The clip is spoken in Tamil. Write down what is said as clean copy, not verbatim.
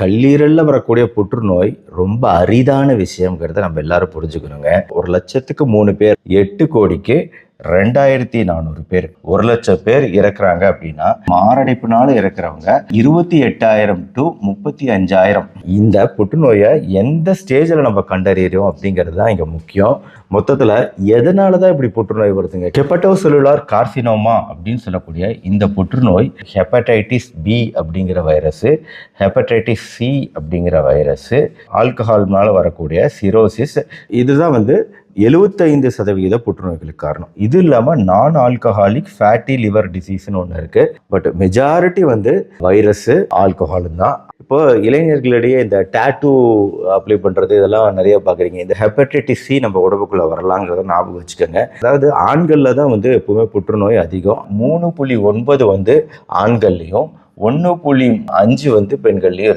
கல்லீரல்ல வரக்கூடிய புற்றுநோய் ரொம்ப அரிதான விஷயம்ங்கிறத நம்ம எல்லாரும் புரிஞ்சுக்கணுங்க. 1,00,000க்கு 3 பேர், 8 கோடிக்கு 2,400 பேர், 1,00,000 பேர் இறக்குறாங்க அப்படின்னா மாரடைப்புனால இறக்குறவங்க 28,000 to 35,000. இந்த புற்றுநோயை எந்த ஸ்டேஜில் நம்ம கண்டறியறோம் அப்படிங்கிறது தான் இங்க முக்கியம். மொத்தத்துல எதனாலதான் இப்படி புற்றுநோய் வருதுங்க? ஹெப்படோசெல்லுலார் கார்சினோமா அப்படின்னு சொல்லக்கூடிய இந்த புற்றுநோய் ஹெப்படைட்டிஸ் பி அப்படிங்கிற வைரஸ், ஹெப்படைட்டிஸ் சி அப்படிங்கிற வைரஸ், ஆல்கஹால்னால வரக்கூடிய சிரோசிஸ், இதுதான் 75% புற்றுநோய்களுக்கு காரணம். இது இல்லாம நான் ஆல்கஹாலிக் ஃபேட்டி லிவர் டிசீஸ்னு ஒன்று இருக்கு. பட் மெஜாரிட்டி வைரஸ், ஆல்கஹால் தான். இப்போ இளைஞர்களிடையே இந்த டேட்டூ அப்ளை பண்றது இதெல்லாம் நிறைய பாக்குறீங்க. இந்த ஹெப்படைட்டிஸ் சி நம்ம உடம்புக்குள்ள வரலாங்கிறத ஞாபகம் வச்சுக்கோங்க. அதாவது ஆண்கள்ல தான் எப்பவுமே புற்றுநோய் அதிகம். 3.9 ஆண்கள்லையும் 1.5 பெண்கள்லையும்